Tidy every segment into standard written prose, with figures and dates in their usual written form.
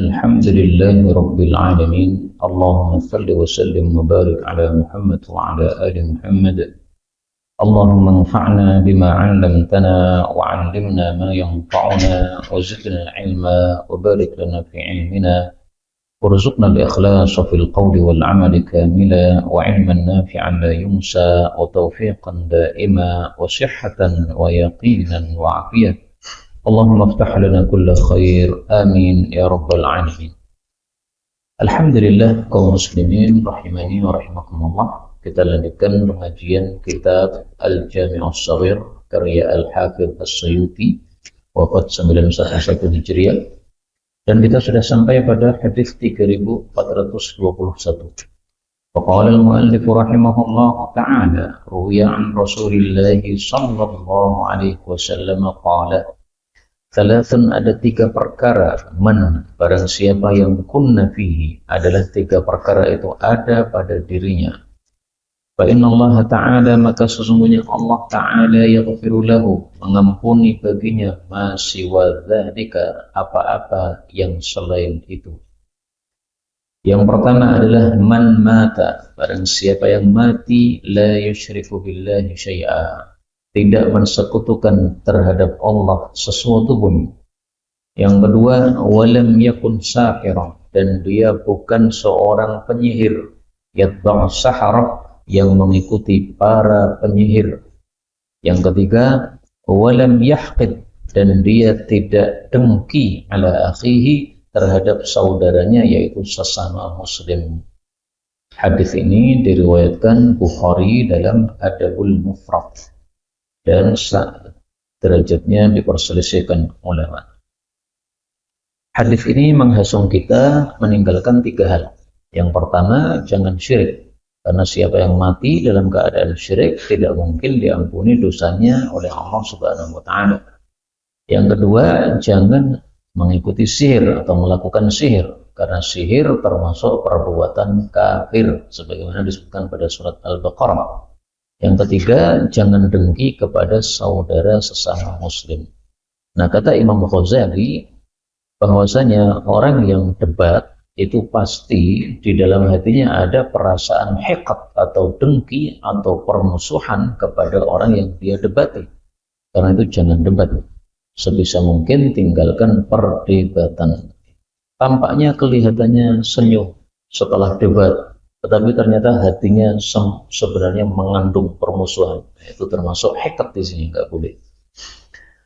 الحمد لله رب العالمين اللهم صل وسلم وبارك على محمد وعلى آل محمد اللهم انفعنا بما علمتنا وعلمنا ما ينفعنا وزدنا علما وبارك لنا في علمنا وارزقنا الإخلاص في القول والعمل كاملا وعلما نافعا لا ينسى وتوفيقا دائما وصحة ويقينا وعافية اللهم افتح لنا كل خير آمين يا رب العالمين. Alhamdulillah kaum muslimin rahimani wa rahimakumullah, kita lanjutkan pengajian kitab Al-Jami' As-Shaghir karya Al-Hafidh As-Suyuti wafat 911 Hijriah, dan kita sudah sampai pada hadis 3421. Faqala al-muallif rahimahullah ta'ala ruwiya an Rasulillah sallallahu alaihi wasallam qala Thalathun, ada tiga perkara, man barang siapa yang kunna fihi, adalah tiga perkara itu ada pada dirinya. Fa inna Allah ta'ala, maka sesungguhnya Allah ta'ala yaghfiru lahu, mengampuni baginya ma siwa dzalika, apa-apa yang selain itu. Yang pertama adalah man mata, barang siapa yang mati la yusyriku billahi syai'a, tidak mensekutukan terhadap Allah sesuatu pun. Yang kedua, walam yakun sahira, dan dia bukan seorang penyihir, yatba'u sahara, yang mengikuti para penyihir. Yang ketiga, walam yahqid, dan dia tidak dengki ala akhihi, terhadap saudaranya, yaitu sesama muslim. Hadis ini diriwayatkan Bukhari dalam Adabul Mufrad, dan derajatnya diperselisihkan ulama. Hadis ini menghasung kita meninggalkan tiga hal. Yang pertama, jangan syirik, karena siapa yang mati dalam keadaan syirik tidak mungkin diampuni dosanya oleh Allah Subhanahu wa taala. Yang kedua, jangan mengikuti sihir atau melakukan sihir, karena sihir termasuk perbuatan kafir sebagaimana disebutkan pada surat Al-Baqarah. Yang ketiga, jangan dengki kepada saudara sesama muslim. Nah, kata Imam Ghazali bahwasanya orang yang debat itu pasti di dalam hatinya ada perasaan hiqat atau dengki atau permusuhan kepada orang yang dia debati. Karena itu jangan debat. Sebisa mungkin tinggalkan perdebatan. Tampaknya kelihatannya senyum setelah debat, tetapi ternyata hatinya sebenarnya mengandung permusuhan. Itu termasuk hiqat di sini, nggak boleh.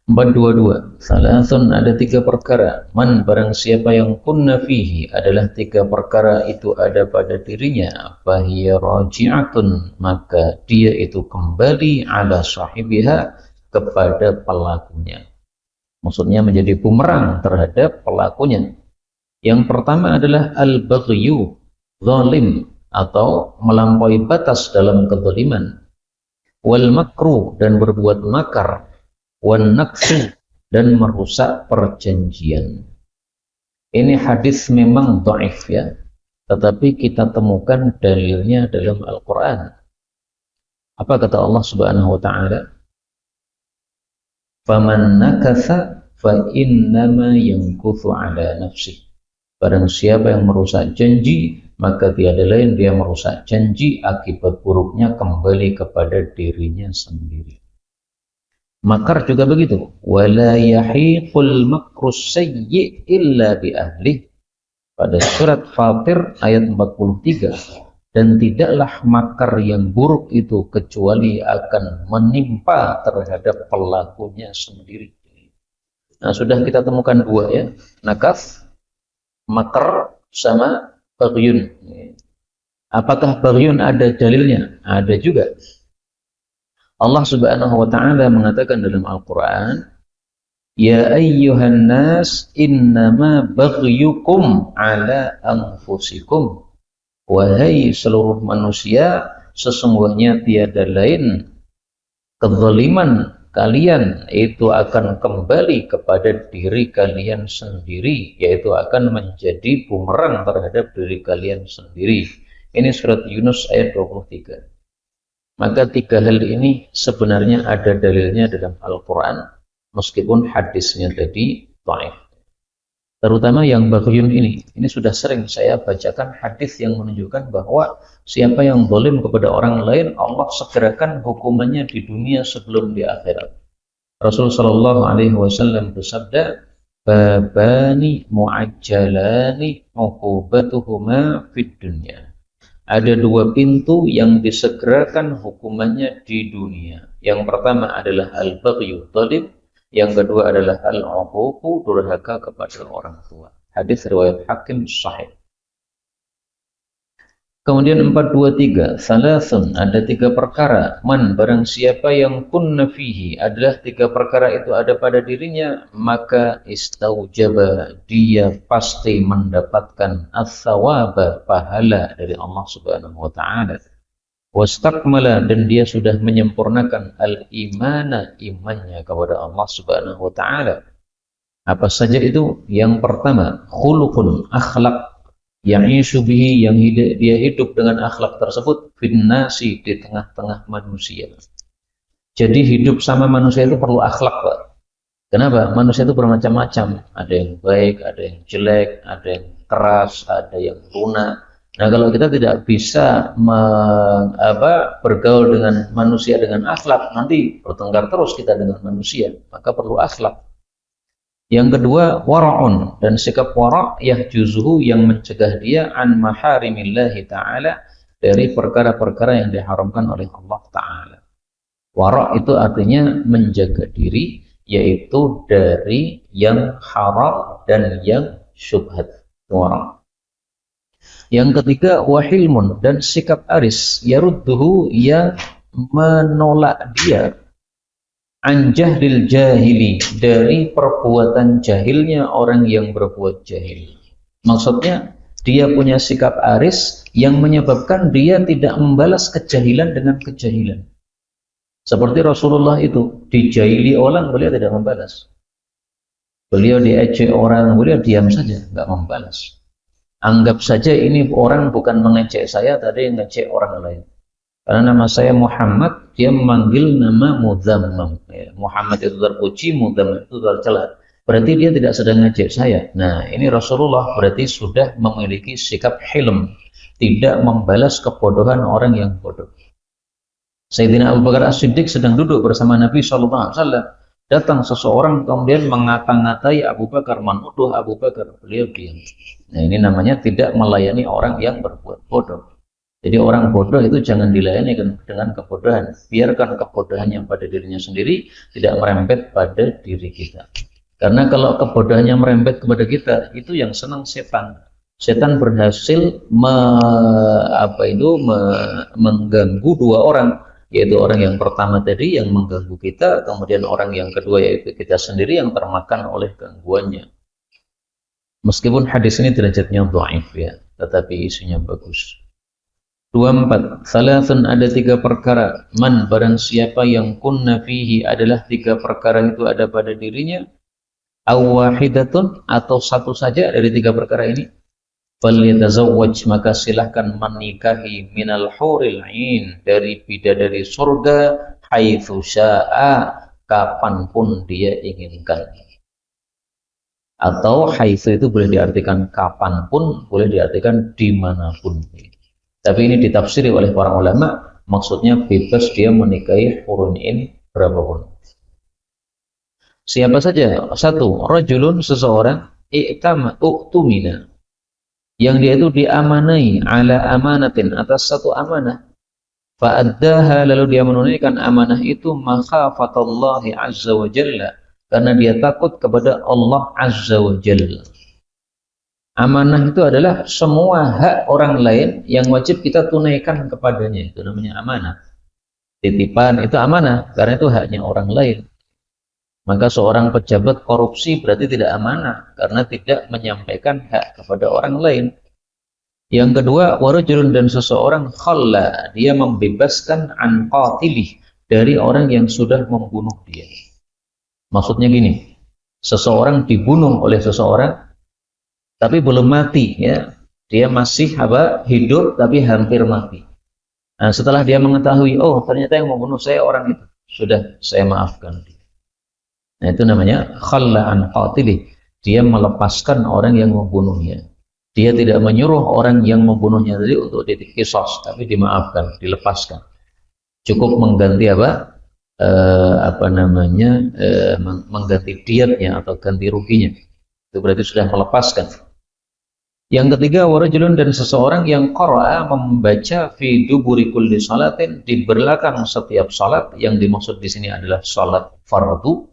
422. Salasun, ada tiga perkara. Man barang siapa yang kunna fihi, adalah tiga perkara itu ada pada dirinya. Fahiya raji'atun, maka dia itu kembali ala sahibiha, kepada pelakunya. Maksudnya menjadi bumerang terhadap pelakunya. Yang pertama adalah al-baghyu, zalim, atau melampaui batas dalam kezaliman, wal makru, dan berbuat makar, wan naqsu, dan merusak perjanjian. Ini hadis memang dhaif ya, tetapi kita temukan dalilnya dalam Al-Quran. Apa kata Allah Subhanahu wa ta'ala? Faman nakatha fa innama yankuthu ala nafsih. Barang siapa yang merusak janji, maka tiada lain dia merusak janji, akibat buruknya kembali kepada dirinya sendiri. Makar juga begitu. Wala yahiqul makrus sayyi illa bi ahli. Pada surat Fatir ayat 43. Dan tidaklah makar yang buruk itu kecuali akan menimpa terhadap pelakunya sendiri. Nah, sudah kita temukan dua ya. Nakaf, makar, sama baghyun. Apakah baghyun ada dalilnya? Ada juga. Allah Subhanahu wa ta'ala mengatakan dalam Al-Quran, ya ayyuhan nas innama baghyukum ala anfusikum. Wahai seluruh manusia, sesungguhnya tiada lain kezaliman kalian itu akan kembali kepada diri kalian sendiri, yaitu akan menjadi bumerang terhadap diri kalian sendiri. Ini surat Yunus ayat 23. Maka tiga hal ini sebenarnya ada dalilnya dalam Al-Quran, meskipun hadisnya tadi dhaif. terutama yang baghyun ini sudah sering saya bacakan hadis yang menunjukkan bahwa siapa yang zalim kepada orang lain, Allah segerakan hukumannya di dunia sebelum di akhirat. Rasul sallallahu alaihi wasallam bersabda, babani muajjalani uqubatuhuma fid dunya. Ada dua pintu yang disegerakan hukumannya di dunia. Yang pertama adalah al-baghyu zalim, yang kedua adalah al-uququ, durhaka kepada orang tua. Hadis riwayat Hakim sahih. Kemudian 423, salasun, ada tiga perkara. Man, barang siapa yang kunna fihi, adalah tiga perkara itu ada pada dirinya, maka istaujaba, dia pasti mendapatkan as-sawaba, pahala dari Allah Subhanahu wa taala. Wastakmala, dan dia sudah menyempurnakan al-imana, imannya kepada Allah Subhanahu wa taala. Apa saja itu? Yang pertama, khuluqun, akhlak, yang bihi, yang dia hidup dengan akhlak tersebut, finnasi, di tengah-tengah manusia. Jadi hidup sama manusia itu perlu akhlak, Pak. Kenapa? Manusia itu bermacam-macam, ada yang baik, ada yang jelek, ada yang keras, ada yang lunak. Nah, kalau kita tidak bisa bergaul dengan manusia dengan akhlak, nanti bertengkar terus kita dengan manusia, maka perlu akhlak. Yang kedua, wara'un, dan sikap wara' yahjuzuhu, yang mencegah dia an maharimillahi ta'ala, dari perkara-perkara yang diharamkan oleh Allah ta'ala. Wara' itu artinya menjaga diri, yaitu dari yang haram dan yang syubhat. Wara'. Yang ketiga, wahilmun, dan sikap aris, yarudduhu, yang menolak dia anjahlil jahili, dari perbuatan jahilnya orang yang berbuat jahil. Maksudnya dia punya sikap aris yang menyebabkan dia tidak membalas kejahilan dengan kejahilan. Seperti Rasulullah itu dijahili orang, beliau tidak membalas. Beliau diejek orang, beliau diam saja, nggak membalas. Anggap saja ini orang bukan mengejek saya, tadi ngejek orang lain. Karena nama saya Muhammad, dia memanggil nama Mudzammam. Ya, Muhammad itu terpuji, Mudzammam itu tercela. Berarti dia tidak sedang ngejek saya. Nah, ini Rasulullah berarti sudah memiliki sikap hilm, tidak membalas kebodohan orang yang bodoh. Sayyidina Abu Bakar As-Siddiq sedang duduk bersama Nabi SAW. Datang seseorang kemudian mengata-ngatai Abu Bakar, menuduh Abu Bakar. Beliau diam. Nah, ini namanya tidak melayani orang yang berbuat bodoh. Jadi orang bodoh itu jangan dilayani dengan kebodohan. Biarkan kebodohannya pada dirinya sendiri, tidak merembet pada diri kita. Karena kalau kebodohannya merembet kepada kita, itu yang senang setan. Setan berhasil mengganggu dua orang, yaitu orang yang pertama tadi yang mengganggu kita, kemudian orang yang kedua yaitu kita sendiri yang termakan oleh gangguannya. Meskipun hadis ini derajatnya dhaif ya, tetapi isinya bagus. 24. Salasun, ada tiga perkara. Man, barang siapa yang kunna fihi, adalah tiga perkara itu ada pada dirinya, awahidatun, atau satu saja dari tiga perkara ini, falyatazawwaj, maka silahkan menikahi minal huril ain, dari bidadari surga, haitsu syaa, kapanpun dia inginkan. Atau haitsu itu boleh diartikan kapanpun, boleh diartikan dimanapun. Tapi ini ditafsiri oleh para ulama, maksudnya bebas dia menikahi hurun in berapapun. Siapa saja? Satu, rajulun, seseorang, uktumina, yang dia itu diamanai ala amanatin, atas satu amanah, fa'addaha, lalu dia menunaikan amanah itu, makhafatallahi azza wa jalla, karena dia takut kepada Allah azza wa jalla. Amanah itu adalah semua hak orang lain yang wajib kita tunaikan kepadanya, itu namanya amanah. Titipan itu amanah, karena itu haknya orang lain. Maka seorang pejabat korupsi berarti tidak amanah, karena tidak menyampaikan hak kepada orang lain. Yang kedua, warajulun, dan seseorang khalla, dia membebaskan an qatilih, dari orang yang sudah membunuh dia. Maksudnya gini, seseorang dibunuh oleh seseorang tapi belum mati, ya, dia masih hidup tapi hampir mati. Nah, setelah dia mengetahui, oh ternyata yang membunuh saya orang itu, sudah saya maafkan dia. Nah, itu namanya khalla an qatilih, dia melepaskan orang yang membunuhnya. Dia tidak menyuruh orang yang membunuhnya tadi untuk dikisos, tapi dimaafkan, dilepaskan. Cukup mengganti mengganti diatnya atau ganti ruginya. Itu berarti sudah melepaskan. Yang ketiga, warajulun, dan seseorang yang qara'a, membaca fi duburi kulli salatin, di belakang setiap salat. Yang dimaksud di sini adalah salat fardu.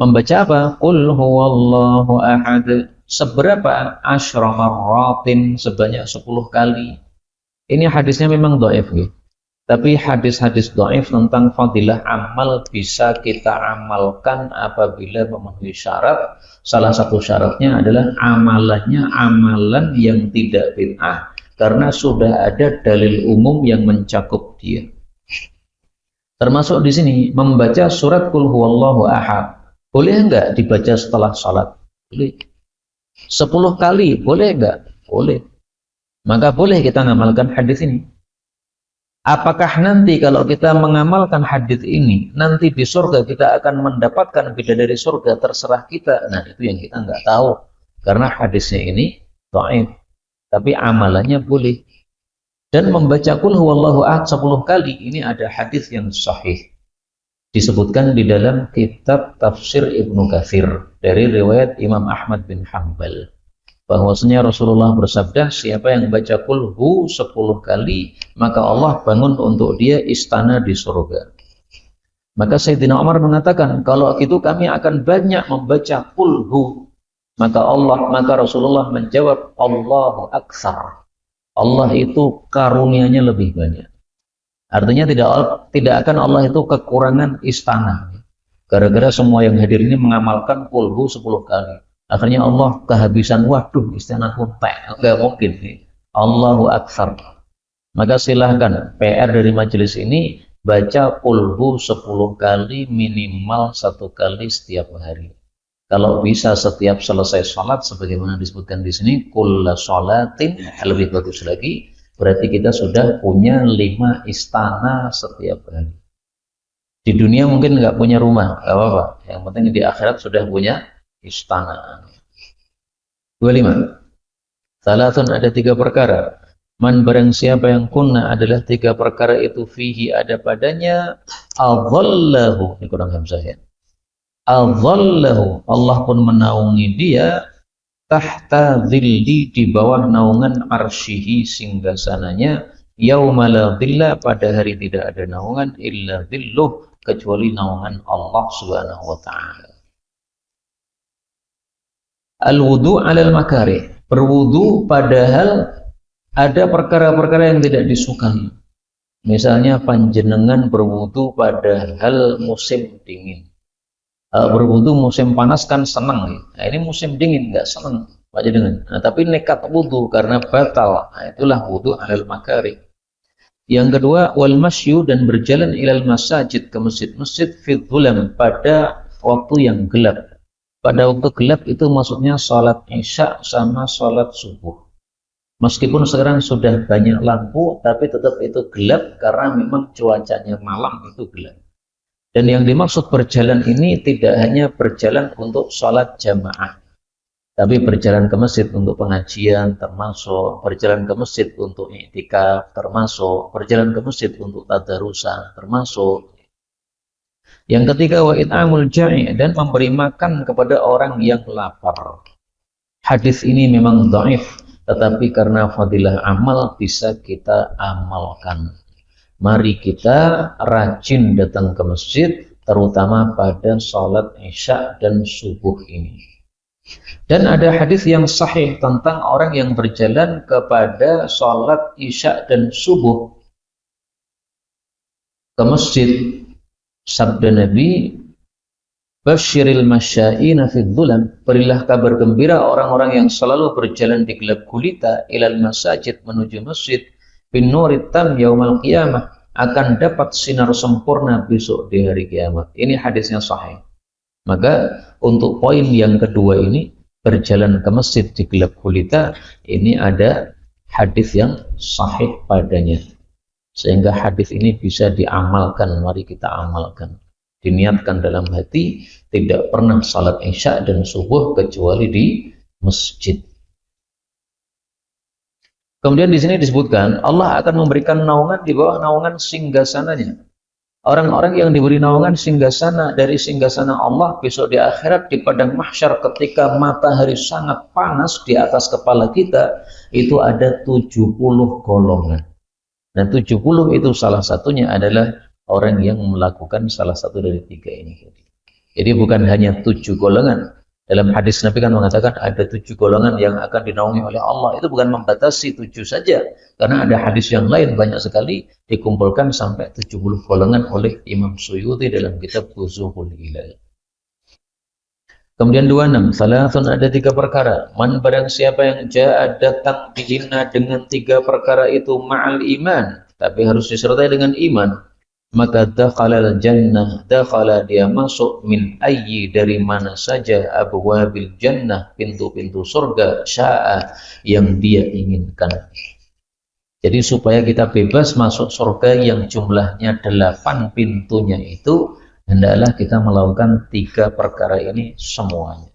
Membaca apa? Qul huwallahu ahad. Seberapa? Asyra marratin, sebanyak 10 kali. Ini hadisnya memang dhaif, gitu. Tapi hadis-hadis dhaif tentang fadilah amal bisa kita amalkan apabila memenuhi syarat. Salah satu syaratnya adalah amalannya amalan yang tidak bid'ah, karena sudah ada dalil umum yang mencakup dia. Termasuk di sini membaca surat Qul huwallahu ahad. Boleh enggak dibaca setelah salat? Boleh. 10 kali boleh enggak? Boleh. Maka boleh kita mengamalkan hadis ini. Apakah nanti kalau kita mengamalkan hadis ini, nanti di surga kita akan mendapatkan bidadari surga? Terserah kita. Nah, itu yang kita nggak tahu, karena hadisnya ini dhaif. Tapi amalannya boleh. Dan membaca Qul huwallahu ahad 10 kali, ini ada hadis yang sahih. Disebutkan di dalam kitab Tafsir Ibnu Katsir dari riwayat Imam Ahmad bin Hanbal, bahwasanya Rasulullah bersabda, siapa yang baca Qul hu 10 kali, maka Allah bangun untuk dia istana di surga. Maka Sayyidina Umar mengatakan, kalau itu kami akan banyak membaca Qul hu. Maka Rasulullah menjawab, Allahu aktsar. Allah itu karunianya lebih banyak. Artinya tidak akan Allah itu kekurangan istana. Gara-gara semua yang hadir ini mengamalkan Qul hu 10 kali. Akhirnya Allah kehabisan, waduh istana kuntek, enggak mungkin. Allahu aktsar. Maka silahkan PR dari majelis ini, baca Qul hu 10 kali, minimal 1 kali setiap hari. Kalau bisa setiap selesai sholat, sebagaimana disebutkan di sini, kulla sholatin, lebih bagus lagi, berarti kita sudah punya 5 istana setiap hari. Di dunia mungkin nggak punya rumah, nggak apa-apa. Yang penting di akhirat sudah punya istana. 25. Salatun, ada 3 perkara. Man, barang siapa yang kunna, adalah 3 perkara itu, fihi, ada padanya, adhallahu, ini kurang hamzah ya. Adhallahu, Allah pun menaungi dia, tahta dhilli, di bawah naungan arsyihi, singgasananya, yauma la dhilla, pada hari tidak ada naungan, illa dhilluh, kecuali naungan Allah subhanahu wa ta'ala. Al-wudu' alal makarih, berwudu padahal ada perkara-perkara yang tidak disukai. Misalnya panjenengan berwudu padahal musim dingin. Berwudu musim panas kan senang. Nah, ini musim dingin nggak senang panjenengan. Nah, tapi nekat wudu karena batal. Nah, itulah wudu alal makarih. Yang kedua, wal masyu, dan berjalan ilal masajid, ke masjid-masjid, fi dhulam, pada waktu yang gelap. Pada waktu gelap itu maksudnya sholat isya sama sholat subuh. Meskipun sekarang sudah banyak lampu, tapi tetap itu gelap karena memang cuacanya malam itu gelap. Dan yang dimaksud berjalan ini tidak hanya berjalan untuk sholat jamaah, tapi berjalan ke masjid untuk pengajian termasuk, berjalan ke masjid untuk i'tikaf termasuk, berjalan ke masjid untuk tadarusan termasuk. Yang ketiga, wa it'amul ja'i, dan memberi makan kepada orang yang lapar. Hadis ini memang dhaif, tetapi karena fadilah amal bisa kita amalkan. Mari kita rajin datang ke masjid, terutama pada sholat isya dan subuh ini. Dan ada hadis yang sahih tentang orang yang berjalan kepada sholat isya dan subuh ke masjid. Sabda Nabi, basyiril masya'ina fid dhulam, berilah kabar gembira orang-orang yang selalu berjalan di gelap gulita, ilal masajid, menuju masjid, bin nurit tam yaumal qiyamah, akan dapat sinar sempurna besok di hari kiamat. Ini hadisnya sahih. Maka untuk poin yang kedua ini, berjalan ke masjid di gelap gulita, ini ada hadis yang sahih padanya, sehingga hadis ini bisa diamalkan. Mari kita amalkan. diniatkan dalam hati, tidak pernah salat isya dan subuh kecuali di masjid. Kemudian di sini disebutkan Allah akan memberikan naungan di bawah naungan singgasananya. Orang-orang yang diberi naungan singgasana dari singgasana Allah besok di akhirat di padang mahsyar ketika matahari sangat panas di atas kepala kita, itu ada 70 golongan. Dan 70 itu salah satunya adalah orang yang melakukan salah satu dari 3 ini. Jadi bukan hanya 7 golongan. Dalam hadis Nabi kan mengatakan ada 7 golongan yang akan dinaungi oleh Allah. Itu bukan membatasi 7 saja. Karena ada hadis yang lain banyak sekali dikumpulkan sampai 70 golongan oleh Imam Suyuti dalam kitab Fuzuhul Hilal. Kemudian 26, salasun ada 3 perkara. Man barang siapa yang ja'a datang bihina dengan 3 perkara itu ma'al iman. Tapi harus disertai dengan iman. Maka dakhalal jannah, dakhala dia masuk min ayyi dari mana saja abwabil jannah, pintu-pintu surga, sya'a yang dia inginkan. Jadi supaya kita bebas masuk surga yang jumlahnya 8 pintunya itu, hendaklah kita melakukan 3 perkara ini semuanya.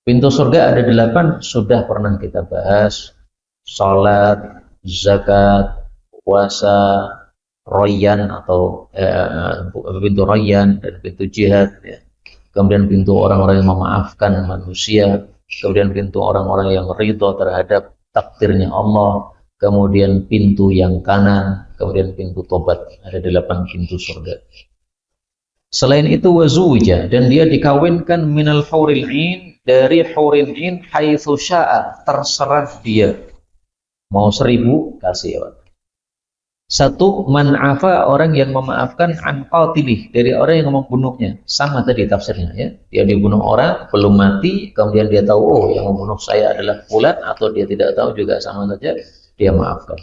Pintu surga ada 8, sudah pernah kita bahas. Salat, zakat, puasa, Rayyan atau pintu Rayyan dan pintu jihad, ya. Kemudian pintu orang-orang yang memaafkan manusia, kemudian pintu orang-orang yang ridho terhadap takdirnya Allah, kemudian pintu yang kanan, kemudian pintu tobat. Ada 8 pintu surga. Selain itu wazuja, dan dia dikawinkan minal huril in, dari huril in haitsu sya'a, terserah dia. Mau 1000 kasih ya, Pak. 1, man afa, orang yang memaafkan an qatilih, dari orang yang membunuhnya. Sama tadi tafsirnya, ya. Dia dibunuh orang belum mati, kemudian dia tahu oh yang membunuh saya adalah fulan, atau dia tidak tahu juga sama saja, dia maafkan.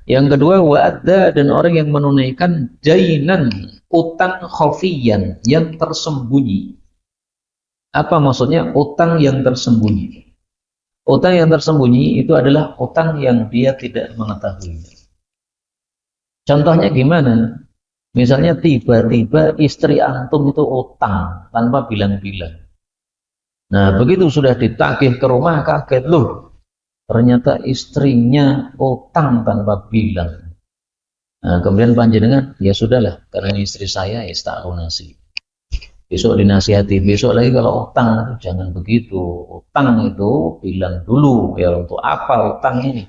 Yang kedua wa'adda, dan orang yang menunaikan jainan, utang khafiyan, yang tersembunyi. Apa maksudnya utang yang tersembunyi? Utang yang tersembunyi itu adalah utang yang dia tidak mengetahui. Contohnya gimana? Misalnya tiba-tiba istri antum itu utang tanpa bilang-bilang. Nah, begitu sudah ditagih ke rumah kaget, loh, ternyata istrinya utang tanpa bilang. Nah, kemudian panjenengan, ya sudahlah, karena ini istri saya, ya tak lunasi. Besok dinasihati, besok lagi kalau utang jangan begitu. Utang itu bilang dulu, ya untuk apa utang ini?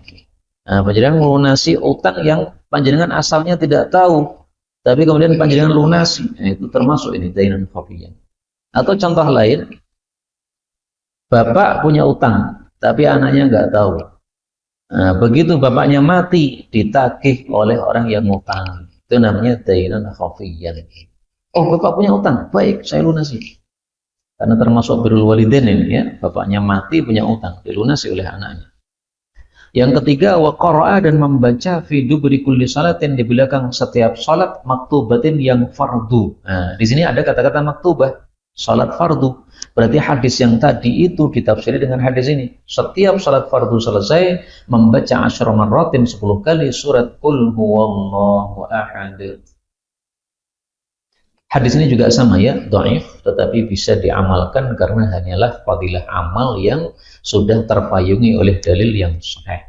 Nah, panjenengan melunasi utang yang panjenengan asalnya tidak tahu, tapi kemudian panjenengan lunasi. Nah, itu termasuk ini dainan khafiyyan. Atau contoh lain, bapak punya utang, tapi anaknya nggak tahu. Nah, begitu bapaknya mati, ditagih oleh orang yang ngutang. Itu namanya dainan khafiyyan. Oh, bapak punya utang, baik, saya lunasi. Karena termasuk birrul walidain ini, ya, bapaknya mati punya utang, dilunasi oleh anaknya. Yang ketiga, wa qara'a, dan membaca fi dubri kulli salatin, di belakang setiap salat, maktubatin yang fardu. Nah, di sini ada kata-kata maktubah, salat fardu. Berarti hadis yang tadi itu ditafsiri dengan hadis ini. Setiap salat fardu selesai, membaca 10 marratin, 10 kali surat Qul huwallahu ahad. Hadis ini juga sama, ya, dhaif, tetapi bisa diamalkan karena hanyalah fadilah amal yang sudah terpayungi oleh dalil yang sahih.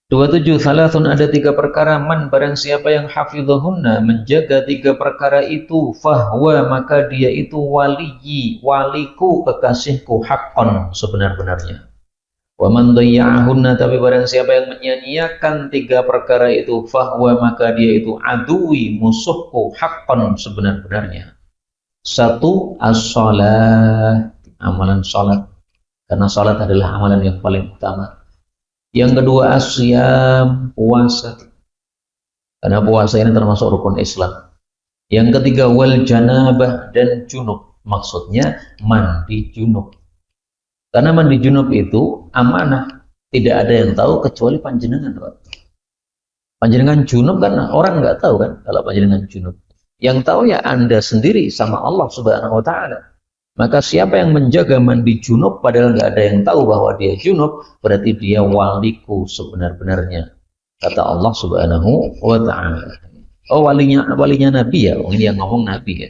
27, salasun ada 3 perkara, man barang siapa yang hafidhahunna, menjaga 3 perkara itu, fahwa, maka dia itu waliyi, waliku, kekasihku, haqqan, sebenar-benarnya. Wa man dhayya'ahunna, tapi barang siapa yang menyia-nyiakan 3 perkara itu, fahwa, maka dia itu aduwi, musuhku, haqqan, sebenar-benarnya. 1, as-shalah, amalan salat, karena salat adalah amalan yang paling utama. Yang kedua as-siyam, puasa, karena puasa ini termasuk rukun Islam. Yang ketiga wal janabah, dan junub, maksudnya mandi junub. Karena mandi junub itu amanah, tidak ada yang tahu kecuali panjenengan, Pak. Panjenengan junub kan orang nggak tahu kan kalau panjenengan junub. Yang tahu ya Anda sendiri sama Allah Subhanahu wa taala. Maka siapa yang menjaga mandi junub padahal nggak ada yang tahu bahwa dia junub, berarti dia waliku sebenar-benarnya, kata Allah Subhanahu wa taala. Oh, walinya Nabi ya. Oh, ini yang ngomong Nabi ya.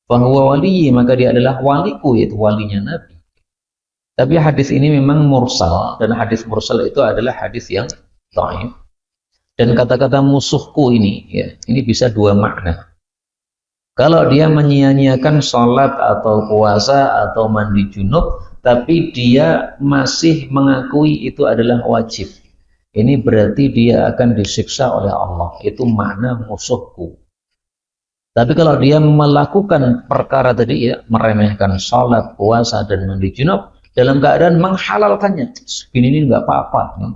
Bahwa wali, maka dia adalah waliku, yaitu walinya Nabi. Tapi hadis ini memang mursal, dan hadis mursal itu adalah hadis yang dhaif. Dan kata-kata musuhku ini ya, ini bisa dua makna. Kalau dia menyia-nyiakan sholat atau puasa atau mandi junub, tapi dia masih mengakui itu adalah wajib, ini berarti dia akan disiksa oleh Allah. Itu makna musuhku. Tapi kalau dia melakukan perkara tadi ya, meremehkan sholat, puasa, dan mandi junub dalam keadaan menghalalkannya, ini nggak apa-apa.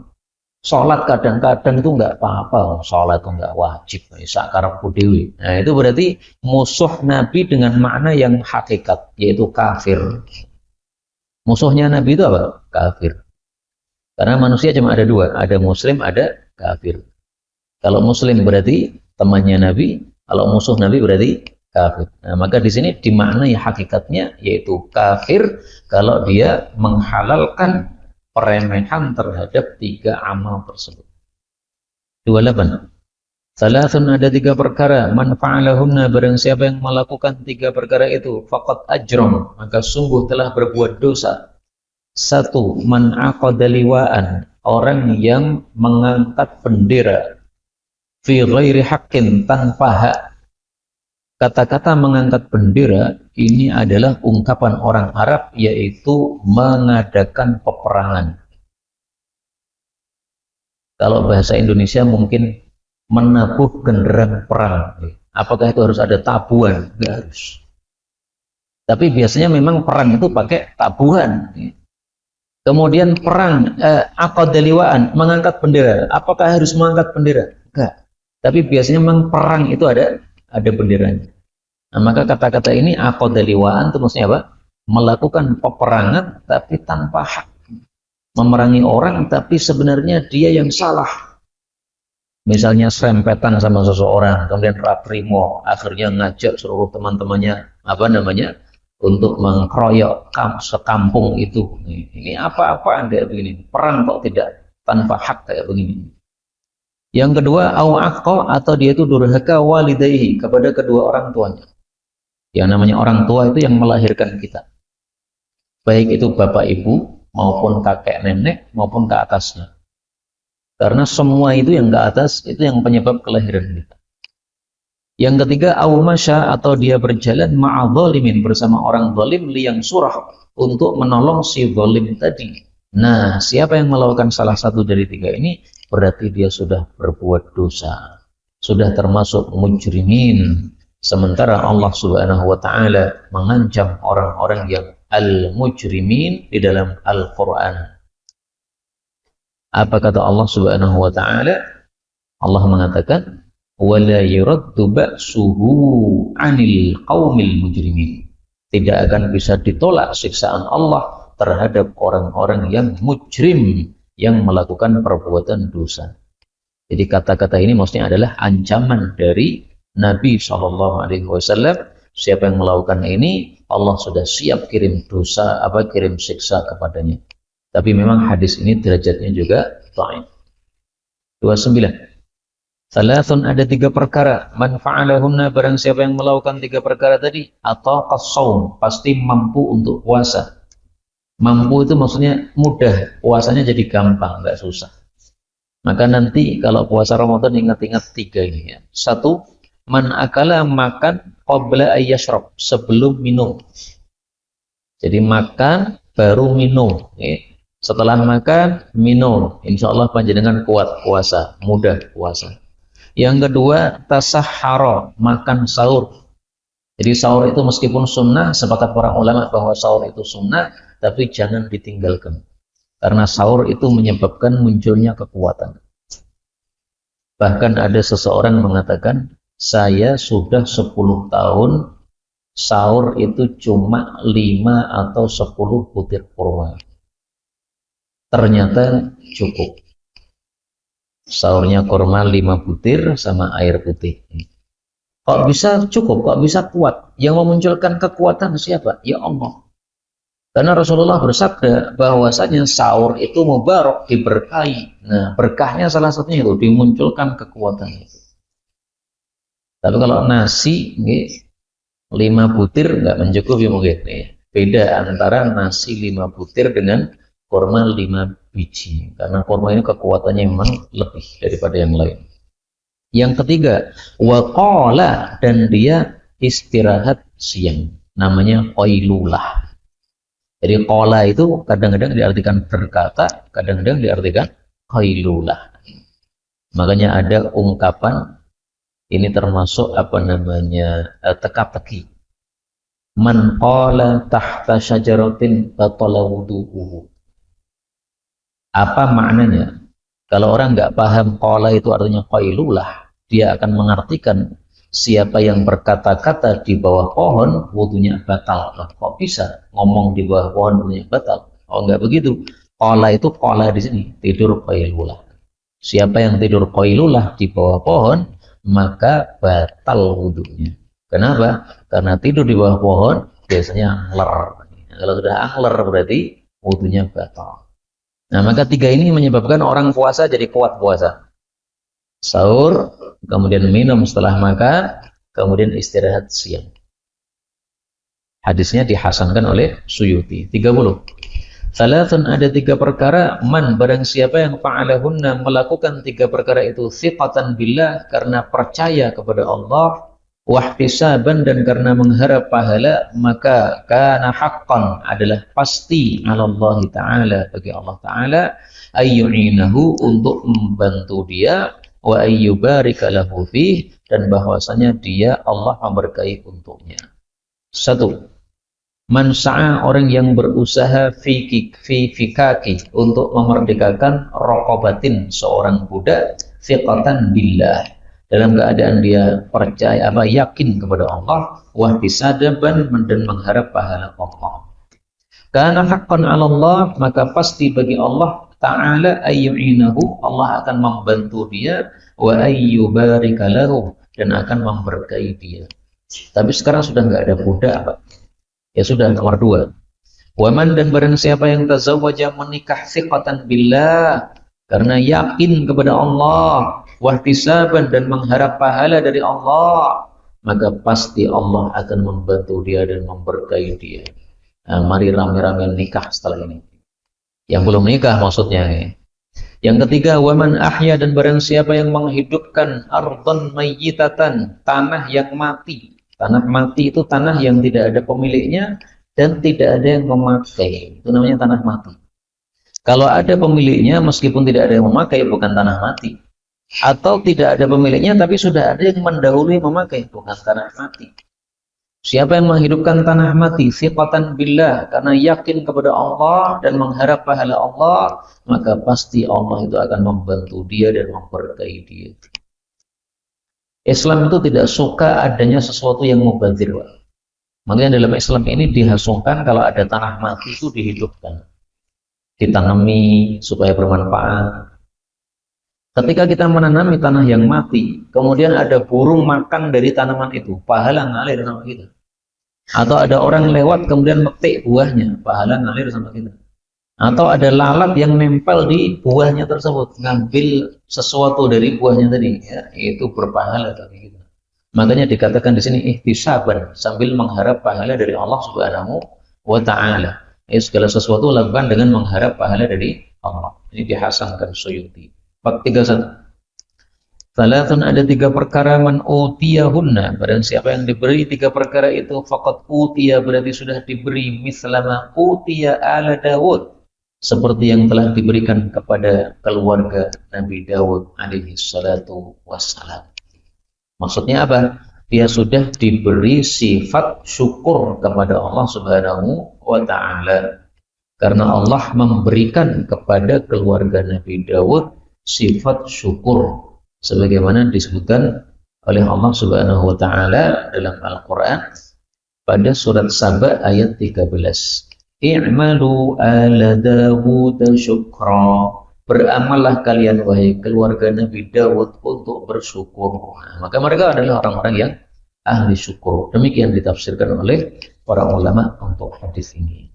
Sholat kadang-kadang itu nggak apa-apa, sholat itu nggak wajib, sakarepku dewi. Nah itu berarti musuh Nabi dengan makna yang hakikat, yaitu kafir. Musuhnya Nabi itu apa? Kafir. Karena manusia cuma ada dua, ada muslim, ada kafir. Kalau muslim berarti temannya Nabi, kalau musuh Nabi berarti kafir. Nah, maka di sini dimaknai hakikatnya yaitu kafir kalau dia menghalalkan peremehan terhadap tiga amal tersebut. 28. Salasun, ada tiga perkara, man fa'alahunna, barang siapa yang melakukan tiga perkara itu, faqad ajram, maka sungguh telah berbuat dosa. Satu, man aqada liwa'an, orang yang mengangkat bendera fi ghairi haqqin, tanpa hak. Kata-kata mengangkat bendera ini adalah ungkapan orang Arab, yaitu mengadakan peperangan. Kalau bahasa Indonesia mungkin menabuh genderang perang. Apakah itu harus ada tabuhan? Nggak harus. Tapi biasanya memang perang itu pakai tabuhan. Kemudian perang aqadaliwaan, mengangkat bendera. Apakah harus mengangkat bendera? Enggak. Tapi biasanya memang perang itu ada benderanya. Nah, maka kata-kata ini aqadaliwaan itu maksudnya apa? Melakukan peperangan tapi tanpa hak. Memerangi orang tapi sebenarnya dia yang salah. Misalnya serempetan sama seseorang, kemudian raprimo, akhirnya ngajak seluruh teman-temannya untuk mengkeroyok sekampung itu. Ini apa-apaan kayak begini? Perang kok tidak tanpa hak kayak begini. Yang kedua, au'aqqa, atau dia itu durhaka walidayhi, kepada kedua orang tuanya. Yang namanya orang tua itu yang melahirkan kita. Baik itu bapak ibu maupun kakek nenek maupun ke atasnya. Karena semua itu yang ke atas itu yang penyebab kelahiran kita. Yang ketiga, au masya, atau dia berjalan ma'adzalimin, bersama orang zalim, liyang surah, untuk menolong si zalim tadi. Nah, siapa yang melakukan salah satu dari tiga ini, berarti dia sudah berbuat dosa, sudah termasuk mujrimin. Sementara Allah Subhanahu wa ta'ala mengancam orang-orang yang al-mujrimin di dalam Al-Quran. Apa kata Allah Subhanahu wa ta'ala? Allah mengatakan, wala yuraddu ba'suhu 'anil qaumil mujrimin. Tidak akan bisa ditolak siksaan Allah terhadap orang-orang yang mujrim, yang melakukan perbuatan dosa. Jadi kata-kata ini maksudnya adalah ancaman dari Nabi SAW. Siapa yang melakukan ini, Allah sudah siap kirim dosa, kirim siksa kepadanya. Tapi memang hadis ini derajatnya juga dhaif. 29. Salasun, ada tiga perkara, man fa'alahunna, barang siapa yang melakukan tiga perkara tadi, atau qasaum, pasti mampu untuk puasa. Mampu itu maksudnya mudah, puasanya jadi gampang, nggak susah. Maka nanti kalau puasa Ramadan ingat-ingat tiga ini ya. Satu, man akala, makan qabla ayyashrab, sebelum minum. Jadi makan baru minum ya. Setelah makan minum, insya Allah panjenengan kuat puasa, mudah puasa. Yang kedua, tasahhara, makan sahur. Jadi sahur itu meskipun sunnah, sepakat para ulama bahwa sahur itu sunnah, tapi jangan ditinggalkan. Karena sahur itu menyebabkan munculnya kekuatan. Bahkan ada seseorang mengatakan, saya sudah 10 tahun sahur itu cuma 5 atau 10 butir kurma. Ternyata cukup. Sahurnya kurma 5 butir sama air putih. Kok bisa cukup? Kok bisa kuat? Yang memunculkan kekuatan siapa? Ya Allah. Karena Rasulullah bersabda bahwasanya sahur itu mubarak, diberkahi. Nah, berkahnya salah satunya itu dimunculkan kekuatan itu. Tapi kalau nasi, 5 butir nggak mencukupi mungkin. Beda antara nasi 5 butir dengan kurma 5 biji. Karena kurma ini kekuatannya memang lebih daripada yang lain. Yang ketiga, waqala, dan dia istirahat siang. Namanya qailulah. Jadi qala itu kadang-kadang diartikan berkata, kadang-kadang diartikan qailulah. Makanya ada ungkapan ini termasuk apa namanya teka-teki. Man qala tahta syajaratin batala wudu'uhu. Apa maknanya? Kalau orang nggak paham qala itu artinya qailulah, dia akan mengartikan siapa yang berkata-kata di bawah pohon wudunya batal. Loh, kok bisa ngomong di bawah pohon wudunya batal? Oh, nggak begitu. Qala itu qala di sini, tidur qailulah. Siapa yang tidur qailulah di bawah pohon, maka batal wudunya. Kenapa? Karena tidur di bawah pohon biasanya angler. Kalau sudah angler berarti wudunya batal. Nah, maka 3 ini menyebabkan orang puasa jadi kuat puasa. Sahur, kemudian minum setelah makan, kemudian istirahat siang. Hadisnya dihasankan oleh Suyuti. 30. Salatun, ada 3 perkara, man barang siapa yang fa'alahunna melakukan 3 perkara itu thiqatan billah, karena percaya kepada Allah, wahtisaban, dan karena mengharap pahala, maka kana haqqan, adalah pasti Allah Ta'ala, bagi Allah Ta'ala, ayyu'inahu, untuk membantu dia, wa ayyubarika lahu fih, dan bahwasanya dia Allah memberkahi untuknya. 1. Man sa'a, orang yang berusaha fi fikaki, untuk memerdekakan raqabatin, seorang budak, thiqatan billah, dalam keadaan dia percaya yakin kepada Allah, wahtisadaban, dan mengharap pahala Allah. Karena haqqan 'ala Allah, maka pasti bagi Allah Ta'ala ayyu'inahu, Allah akan membantu dia, wa ayyubarika lahu, dan akan memberkahi dia. Tapi sekarang sudah nggak ada budak, Pak. Ya sudah, nomor 2. Waman, dan barang siapa yang tazawwaja, menikah thiqatan billah, karena yakin kepada Allah, wahtisaban, dan mengharap pahala dari Allah, maka pasti Allah akan membantu dia dan memberkahi dia. Nah, mari rame-rame nikah setelah ini. Yang belum nikah maksudnya. Yang ketiga, waman ahya, dan barang siapa yang menghidupkan ardhan mayyitatan, tanah yang mati. Tanah mati itu tanah yang tidak ada pemiliknya dan tidak ada yang memakai. Itu namanya tanah mati. Kalau ada pemiliknya, meskipun tidak ada yang memakai, bukan tanah mati. Atau tidak ada pemiliknya, tapi sudah ada yang mendahului memakai, bukan tanah mati. Siapa yang menghidupkan tanah mati, thiqatan billah, karena yakin kepada Allah dan mengharap pahala Allah, maka pasti Allah itu akan membantu dia dan memberkahi dia. Islam itu tidak suka adanya sesuatu yang mubazir. Makanya dalam Islam ini dihasungkan kalau ada tanah mati itu dihidupkan, ditanami supaya bermanfaat. Ketika kita menanami tanah yang mati, kemudian ada burung makan dari tanaman itu, pahala ngalir sama kita. Atau ada orang lewat kemudian metik buahnya, pahala ngalir sama kita. Atau ada lalat yang nempel di buahnya tersebut, ngambil sesuatu dari buahnya tadi, ya, itu berpahala bagi kita. Makanya dikatakan di sini ihtisaban, sambil mengharap pahala dari Allah Subhanahu wa Ta'ala. Segala sesuatu lakukan dengan mengharap pahala dari Allah. Ini dihasankan Suyuti. 31. Salatun, ada 3 perkara, man utiyahunna, barang siapa yang diberi 3 perkara itu, faqad utiya, berarti sudah diberi, mislama utiya ala Dawud, seperti yang telah diberikan kepada keluarga Nabi Dawud alaihi salatu wassalam. Maksudnya apa? Dia sudah diberi sifat syukur kepada Allah Subhanahu wa Ta'ala, karena Allah memberikan kepada keluarga Nabi Dawud sifat syukur, sebagaimana disebutkan oleh Allah Subhanahu wa Ta'ala dalam Al-Quran pada surat Saba ayat 13. I'malu ala Dawud syukra, beramallah kalian wahai keluarga Nabi Dawud untuk bersyukur. Nah, maka mereka adalah orang-orang yang ahli syukur. Demikian ditafsirkan oleh para ulama untuk hadis ini.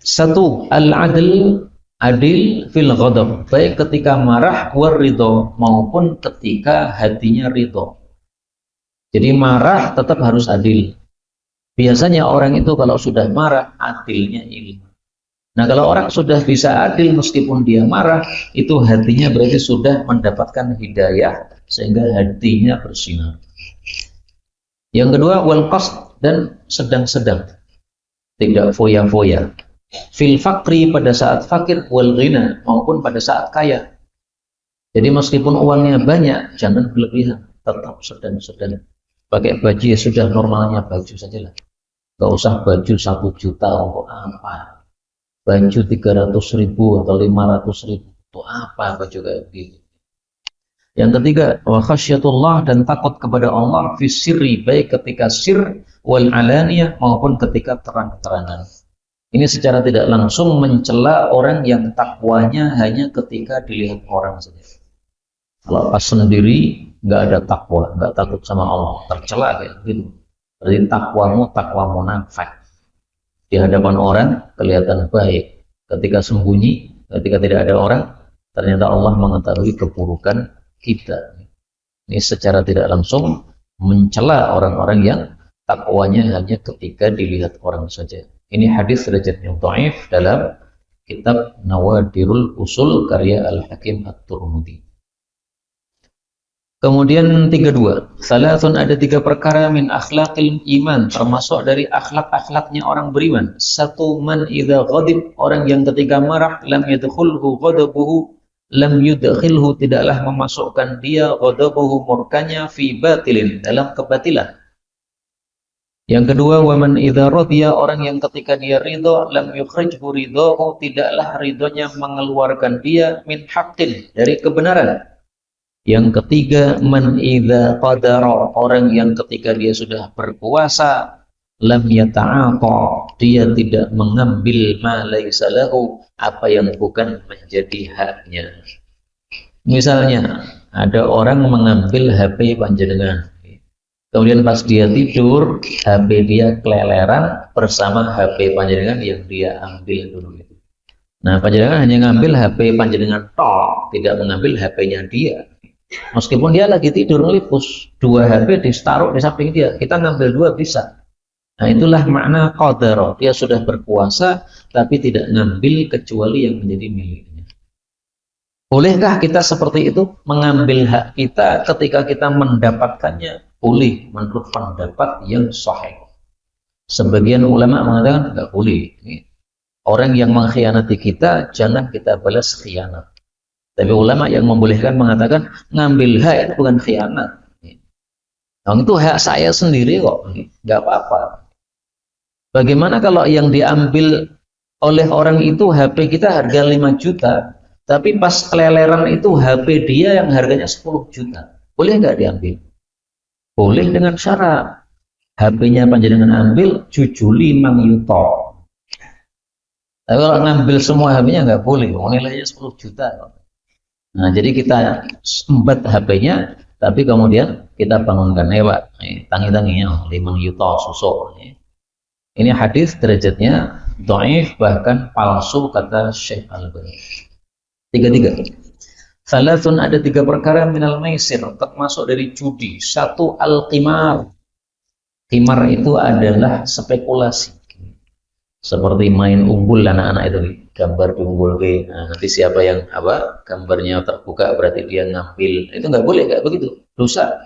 1. Al-adl, adil fil ghadab, baik ketika marah, war ridho, maupun ketika hatinya ridho. Jadi marah tetap harus adil. Biasanya orang itu kalau sudah marah, adilnya hilang. Nah, kalau orang sudah bisa adil meskipun dia marah, itu hatinya berarti sudah mendapatkan hidayah sehingga hatinya bersinar. Yang kedua, wal qasd, dan sedang-sedang, tidak foya-foya. Fil fakri, pada saat fakir, wal ghina, maupun pada saat kaya. Jadi meskipun uangnya banyak, jangan berlebihan, tetap sedang-sedang. Pakai baju ya sudah normalnya baju sajalah. Gak usah baju 1 juta untuk apa? Baju 300.000 atau 500.000 untuk apa baju kayak gitu. Yang ketiga, wa khasyatullah, dan takut kepada Allah fi sirri, baik ketika sir wal alaniyah maupun ketika terang-terangan. Ini secara tidak langsung mencela orang yang takwanya hanya ketika dilihat orang saja. Kalau pas sendiri nggak ada takwa, nggak takut sama Allah, tercela kayak gitu. Berarti takwamu takwa munafik. Di hadapan orang kelihatan baik, ketika sembunyi, ketika tidak ada orang, ternyata Allah mengetahui keburukan kita. Ini secara tidak langsung mencela orang-orang yang takwanya hanya ketika dilihat orang saja. Ini hadis derajatnya dhaif dalam kitab Nawadirul Usul karya Al-Hakim At-Turmudi. Kemudian 32, salatun, ada 3 perkara min akhlaqil iman, termasuk dari akhlak-akhlaknya orang beriman. Satu, man idza ghadib, orang yang ketika marah, lam yadkhulhu ghadabuhu, lam yudkhilhu, tidaklah memasukkan dia ghadabuhu, murkanya, fi batilin, dalam kebatilan. Yang kedua, wa man idza radiya, orang yang ketika dia ridha, lam yukhrijhu ridahu, tidaklah ridhonya mengeluarkan dia min haqqin, dari kebenaran. Yang ketiga, man idza qadara, orang yang ketika dia sudah berkuasa, lam yata'ata, dia tidak mengambil ma laisa lahu, apa yang bukan menjadi haknya. Misalnya ada orang mengambil HP panjenengan, kemudian pas dia tidur, HP dia keleleran bersama HP panjenengan yang dia ambil dulu itu. Nah, panjenengan hanya ngambil HP panjenengan tok, tidak mengambil HP-nya dia. Meskipun dia lagi tidur ngelipus, 2 HP ditaruh di samping dia, kita ngambil 2 bisa. Nah, itulah makna qadara, dia sudah berkuasa tapi tidak ngambil kecuali yang menjadi miliknya. Bolehkah kita seperti itu, mengambil hak kita ketika kita mendapatkannya? Boleh, menurut pendapat yang sahih. Sebagian ulama mengatakan tidak boleh. Orang yang mengkhianati kita, jangan kita balas khianat. Tapi ulama yang membolehkan mengatakan ngambil hak itu bukan khianat. Nah, itu hak saya sendiri kok, nggak apa-apa. Bagaimana kalau yang diambil oleh orang itu HP kita harga 5 juta, tapi pas keleleran itu HP dia yang harganya 10 juta. Boleh nggak diambil? Boleh dengan syarat HP-nya panjenengan ambil jujuli mang yuto. Tapi kalau ngambil semua HP-nya nggak boleh, nilainya 10 juta. Nah, jadi kita embat HP-nya, tapi kemudian kita bangunkan hebat, tangi-tanginya 5 yuto susuk. Ini hadis derajatnya dhaif, bahkan palsu, kata Syekh Al-Albani. 33. Salatun, ada 3 perkara minal maisir, termasuk dari judi. 1, al-qimar. Qimar itu adalah spekulasi. Seperti main umbul anak-anak itu, gambar diunggul ke, nah, nanti siapa yang gambarnya terbuka berarti dia ngambil. Itu nggak boleh, nggak begitu, dosa.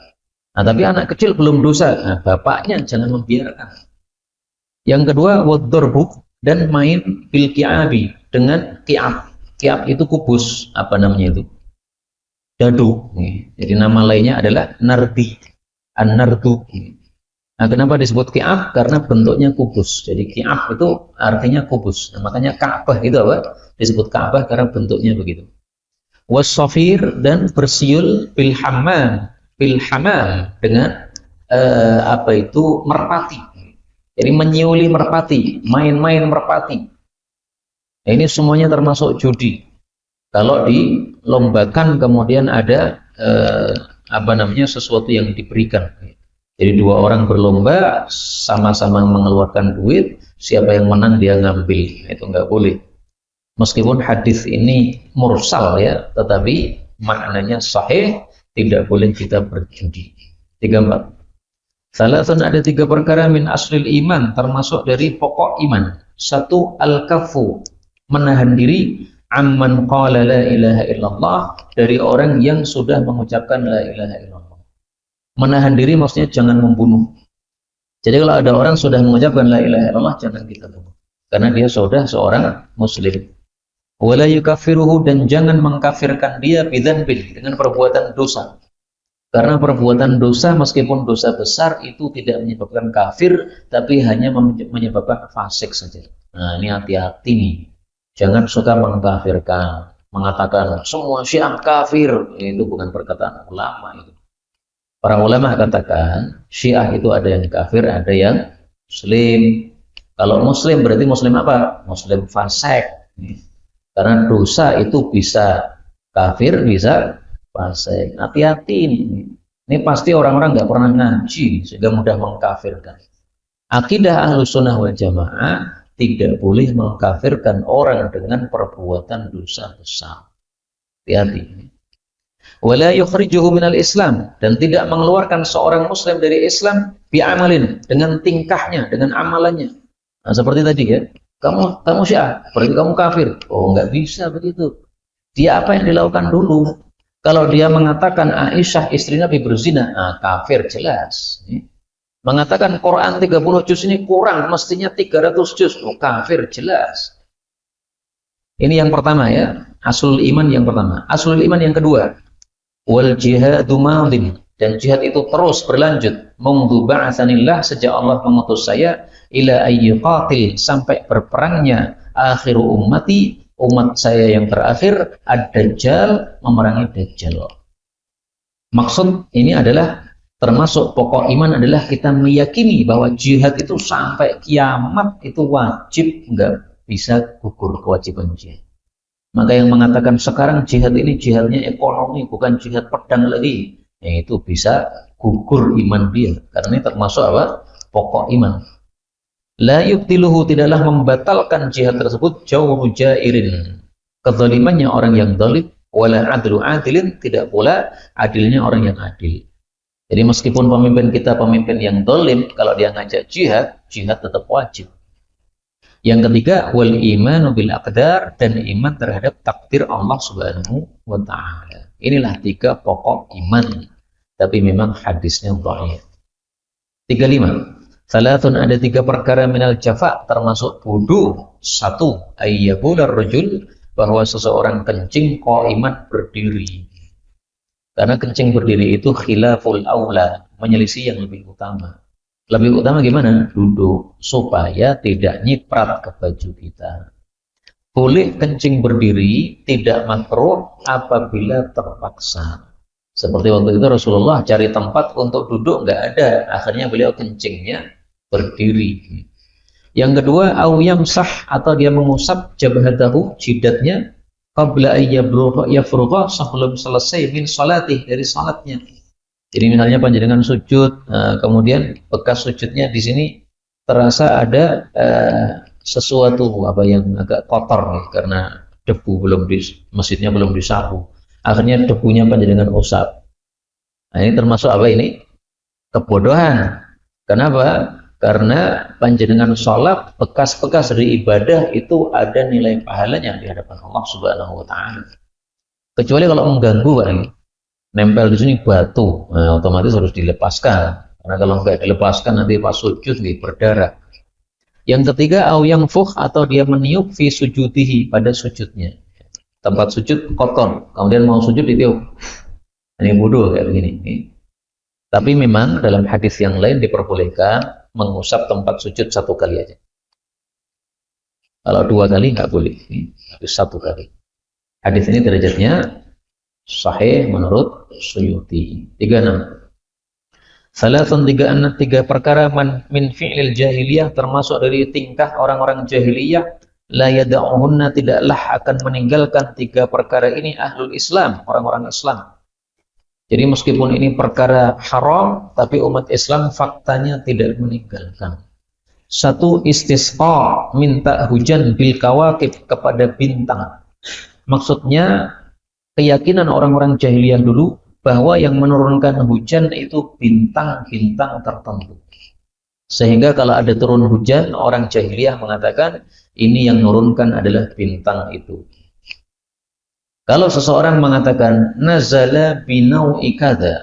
Nah, tapi anak kecil belum dosa, nah, bapaknya jangan membiarkan. Yang kedua, waddarbu, dan main bil ki'abi, dengan ki'ab. Ki'ab itu kubus, apa namanya itu, dadu. Jadi nama lainnya adalah nardi, an-nardu. Nah, kenapa disebut ki'ab? Karena bentuknya kubus. Jadi ki'ab itu artinya kubus. Nah, makanya Ka'bah itu apa? Disebut Ka'bah karena bentuknya begitu. Was-safir, dan bersiul bil hammam, dengan merpati. Jadi menyiuli merpati, main-main merpati. Nah, ini semuanya termasuk judi. Kalau dilombakan kemudian ada sesuatu yang diberikan. Jadi 2 orang berlomba, sama-sama mengeluarkan duit, siapa yang menang dia ngambil. Itu nggak boleh. Meskipun hadis ini mursal ya, tetapi maknanya sahih, tidak boleh kita berjudi. 34. Salasun, ada 3 perkara min aslil iman, termasuk dari pokok iman. 1, al-kafu, menahan diri, amman qala la ilaha illallah, dari orang yang sudah mengucapkan la ilaha illallah. Menahan diri maksudnya jangan membunuh. Jadi kalau ada orang sudah mengucapkan la ilaha illallah, jangan kita bunuh, karena dia sudah seorang muslim. Wala yukaffiruhu, dan jangan mengkafirkan dia bidzanbin, dengan perbuatan dosa. Karena perbuatan dosa, meskipun dosa besar, itu tidak menyebabkan kafir, tapi hanya menyebabkan fasik saja. Nah, ini hati-hati nih. Jangan suka mengkafirkan, mengatakan semua Syiah kafir. Itu bukan perkataan ulama itu. Para ulama katakan Syiah itu ada yang kafir, ada yang muslim. Kalau muslim berarti muslim apa? Muslim fasik. Karena dosa itu bisa kafir, bisa fasik. Hati-hati ini. Ini pasti orang-orang nggak pernah ngaji sehingga mudah mengkafirkan. Akidah Ahlussunnah wal Jamaah tidak boleh mengkafirkan orang dengan perbuatan dosa besar. Hati-hati. Wala yukhrijuhu minal Islam, dan tidak mengeluarkan seorang muslim dari Islam bi'amalin, dengan tingkahnya, dengan amalannya. Nah, seperti tadi ya. Kamu Syiah, berarti kamu kafir. Oh, nggak bisa begitu. Dia apa yang dilakukan dulu? Kalau dia mengatakan Aisyah istri Nabi berzina, nah, kafir jelas. Mengatakan Quran 30 juz ini kurang, mestinya 300 juz, oh, kafir jelas. Ini yang pertama ya, aslul iman yang pertama. Aslul iman yang kedua, wal jihadu madin, dan jihad itu terus berlanjut. Mungdu ba'atsanillah, sejak Allah mengutus saya, ila ayyuqatil, sampai berperangnya akhiru ummati, umat saya yang terakhir, ad-dajjal, memerangi dajjal. Maksud ini adalah termasuk pokok iman adalah kita meyakini bahwa jihad itu sampai kiamat itu wajib, nggak bisa gugur kewajiban jihad. Maka yang mengatakan sekarang jihad ini jihadnya ekonomi, bukan jihad pedang lagi, itu bisa gugur iman dia, karena ini termasuk apa? Pokok iman. La yubtiluhu, tidaklah membatalkan jihad tersebut jawru jairin, kezalimannya orang yang zalim, wala adlu adilin, tidak pula adilnya orang yang adil. Jadi meskipun pemimpin kita pemimpin yang zalim, kalau dia ngajak jihad, jihad tetap wajib. Yang ketiga, wal imanu bil aqdar, dan iman terhadap takdir Allah Subhanahu wa taala. Inilah 3 pokok iman. Tapi memang hadisnya dhaif. 35. Salatun, ada 3 perkara minal jafa, termasuk bodoh. 1, ayyabular rajul, bahwa seseorang kencing qaiman, berdiri. Karena kencing berdiri itu khilaful aula, menyelisih yang lebih utama. Lebih utama gimana? Duduk, supaya tidak nyiprat ke baju kita. Boleh kencing berdiri, tidak makruh apabila terpaksa. Seperti waktu itu Rasulullah cari tempat untuk duduk, nggak ada. Akhirnya beliau kencingnya berdiri. Yang kedua, au yamsah, atau dia mengusap jabhatahu, jidatnya, qabla yafrugha, sebelum selesai min salatih, dari salatnya. Jadi misalnya panjenengan sujud, kemudian bekas sujudnya di sini terasa ada sesuatu apa yang agak kotor nih, karena debu belum di masjidnya belum disapu. Akhirnya debunya panjenengan usap. Nah, ini termasuk apa ini? Kebodohan. Kenapa? Karena panjenengan sholat, bekas-bekas dari ibadah itu ada nilai pahalanya di hadapan Allah Subhanahu wa taala. Kecuali kalau mengganggu, Pak, nempel di sini batu, nah, otomatis harus dilepaskan. Karena kalau nggak dilepaskan nanti pas sujud nih berdarah. Yang ketiga, au yang fuh, atau dia meniup fi sujudihi, pada sujudnya. Tempat sujud kotor, kemudian mau sujud ditiup. Ini bodoh kayak begini. Tapi memang dalam hadis yang lain diperbolehkan mengusap tempat sujud 1 kali aja. Kalau 2 kali nggak boleh, harus 1 kali. Hadis ini derajatnya sahih menurut Suyuti. 36. Salatun, 3 perkara min fi'il jahiliyah, termasuk dari tingkah orang-orang jahiliyah. La yada'uhunna, tidaklah akan meninggalkan 3 perkara ini ahlul Islam, orang-orang Islam. Jadi meskipun ini perkara haram, tapi umat Islam faktanya tidak meninggalkan. 1, istisqa, minta hujan bil kawakib, kepada bintang. Maksudnya keyakinan orang-orang jahiliyah dulu bahwa yang menurunkan hujan itu bintang-bintang tertentu. Sehingga kalau ada turun hujan, orang jahiliyah mengatakan ini yang menurunkan adalah bintang itu. Kalau seseorang mengatakan nazala binau'i kadza,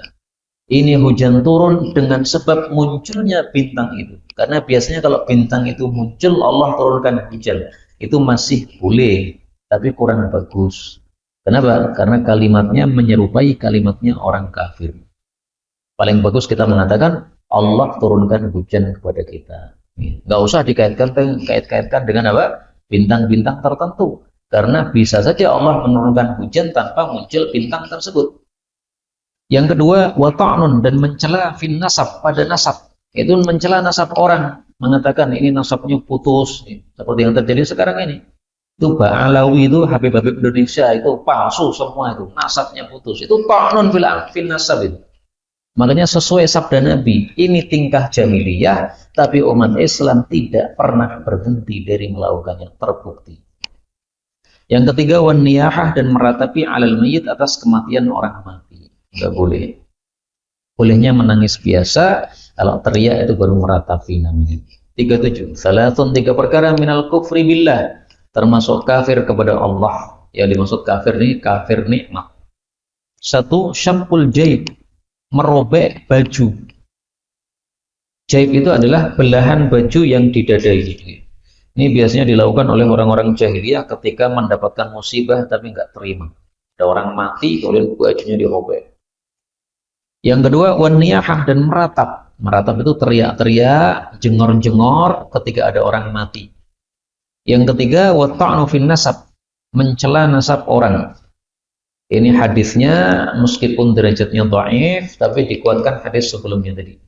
ini hujan turun dengan sebab munculnya bintang itu. Karena biasanya kalau bintang itu muncul, Allah turunkan hujan. Itu masih boleh, tapi kurang bagus. Kenapa? Karena kalimatnya menyerupai kalimatnya orang kafir. Paling bagus kita mengatakan Allah turunkan hujan kepada kita. Nggak usah dikait-kaitkan dengan apa? Bintang-bintang tertentu. Karena bisa saja Allah menurunkan hujan tanpa muncul bintang tersebut. Yang kedua, wata'nun, dan mencela fin nasab, pada nasab. Itu mencela nasab orang, mengatakan ini nasabnya putus, seperti yang terjadi sekarang ini. Itu Ba'alawi itu Habib-Habib Indonesia itu palsu semua itu, nasabnya putus. Itu ta'nun fil nasab itu. Makanya sesuai sabda Nabi, ini tingkah jahiliyah, tapi umat Islam tidak pernah berhenti dari melakukannya, terbukti. Yang ketiga, wan niyahah, dan meratapi alal mayyit, atas kematian orang mati. Enggak boleh. Bolehnya menangis biasa, kalau teriak itu baru meratapi namanya. 37. Salatun, 3 perkara minal kufri billah, termasuk kafir kepada Allah. Yang dimaksud kafir ini kafir nikmat. 1. Syampul jaib, merobek baju. Jaib itu adalah belahan baju yang didadai. Ini biasanya dilakukan oleh orang-orang jahiliyah ketika mendapatkan musibah tapi nggak terima. Ada orang mati, kemudian bajunya dirobek. Yang kedua, waniyahah, dan meratap. Meratap itu teriak-teriak, jengor-jengor ketika ada orang mati. Yang ketiga, wata'nu fin nasab, mencela nasab orang. Ini hadisnya meskipun derajatnya dhaif, tapi dikuatkan hadis sebelumnya tadi.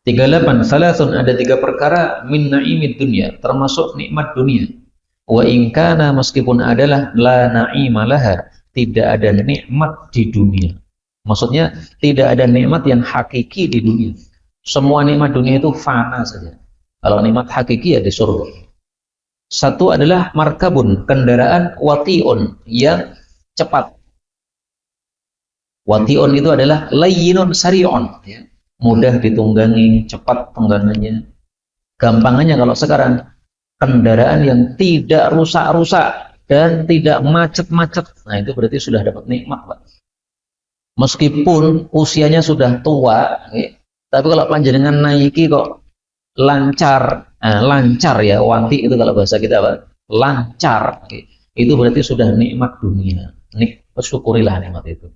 38. Salasun, ada 3 perkara min na'imid dunya, termasuk nikmat dunia. Wa in kana, meskipun adalah la na'ima laha, tidak ada nikmat di dunia. Maksudnya tidak ada nikmat yang hakiki di dunia. Semua nikmat dunia itu fana saja. Kalau nikmat hakiki ya di surga. 1 adalah markabun, kendaraan, wati'un, yang cepat. Wati'un itu adalah layyinun sari'un, ya. Mudah ditunggangi, cepat tunggangannya. Gampangannya kalau sekarang, kendaraan yang tidak rusak-rusak dan tidak macet-macet. Nah, itu berarti sudah dapat nikmat, Pak. Meskipun usianya sudah tua, ya, tapi kalau panjenengan naiki kok lancar, lancar ya, wanti itu kalau bahasa kita Pak, lancar, ya, itu berarti sudah nikmat dunia. Syukurilah nikmat itu.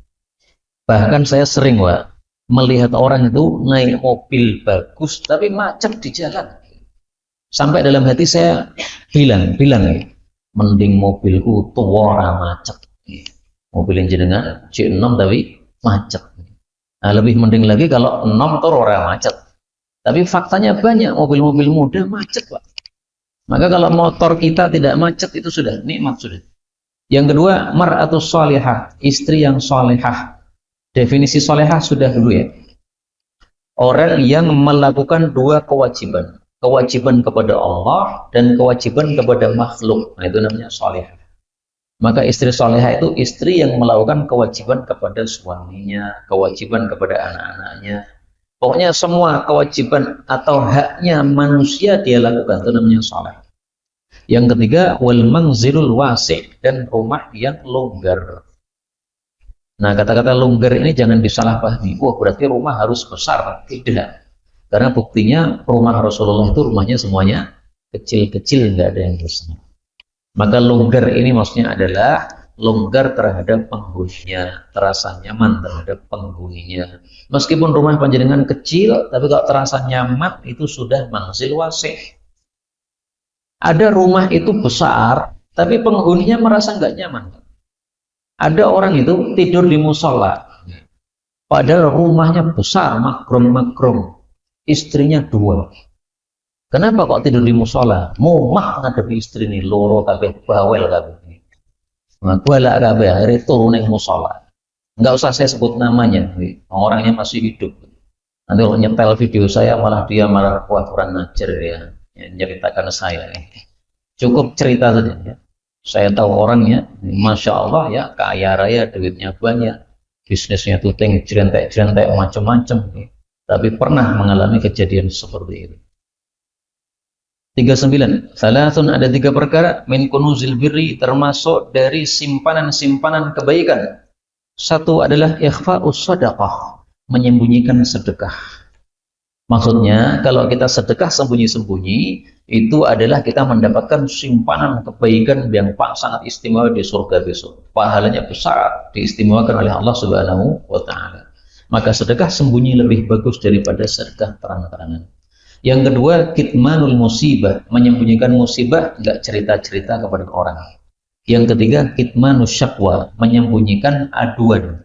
Bahkan saya sering, Pak, melihat orang itu naik mobil bagus tapi macet di jalan. Sampai dalam hati saya bilang ya, mending mobilku tua ora macet. Mobil jenengan C6 tapi macet. Nah, lebih mending lagi kalau 6 tur ora macet. Tapi faktanya banyak mobil-mobil muda macet, Pak. Maka kalau motor kita tidak macet itu sudah nikmat sudah. Yang kedua, mar'atus shalihah, istri yang shalihah. Definisi solehah sudah dulu ya. Orang yang melakukan 2 kewajiban. Kewajiban kepada Allah dan kewajiban kepada makhluk. Nah, itu namanya solehah. Maka istri solehah itu istri yang melakukan kewajiban kepada suaminya, kewajiban kepada anak-anaknya. Pokoknya semua kewajiban atau haknya manusia dia lakukan. Itu namanya soleh. Yang ketiga, wal manzilul wasi', dan rumah yang longgar. Nah, kata-kata longgar ini jangan disalahpahami. Wah, berarti rumah harus besar. Tidak. Karena buktinya rumah Rasulullah itu rumahnya semuanya kecil-kecil, nggak ada yang besar. Maka longgar ini maksudnya adalah longgar terhadap penghuninya, terasa nyaman terhadap penghuninya. Meskipun rumah panjenengan kecil, tapi kalau terasa nyaman itu sudah manzil wasi'. Ada rumah itu besar, tapi penghuninya merasa nggak nyaman. Ada orang itu tidur di musola, padahal rumahnya besar, makrum, istrinya 2. Kenapa kok tidur di musola? Mumah ngadepi istri ini, loro kabeh, bawel kabeh. Nah, balak kabeh, akhirnya turun yang musola. Nggak usah saya sebut namanya, orangnya masih hidup. Nanti kalau nyetel video saya malah dia kurang ajar ya, nyeritakan saya. Cukup cerita saja ya. Saya tahu orangnya, masya Allah ya, kaya raya, duitnya banyak, bisnisnya tuh jerentek-jerentek macam-macam, tapi pernah mengalami kejadian seperti itu. 39. Salasun, ada 3 perkara min kunuzil birri, termasuk dari simpanan-simpanan kebaikan. 1 adalah ikhfa'us shadaqah, menyembunyikan sedekah. Maksudnya kalau kita sedekah sembunyi-sembunyi, itu adalah kita mendapatkan simpanan kebaikan yang sangat istimewa di surga besok. Pahalanya besar, diistimewakan oleh Allah Subhanahu wa Ta'ala. Maka sedekah sembunyi lebih bagus daripada sedekah terang-terangan. Yang kedua, kitmanul musibah, menyembunyikan musibah, enggak cerita-cerita kepada orang. Yang ketiga, kitmanus syakwa, menyembunyikan aduan.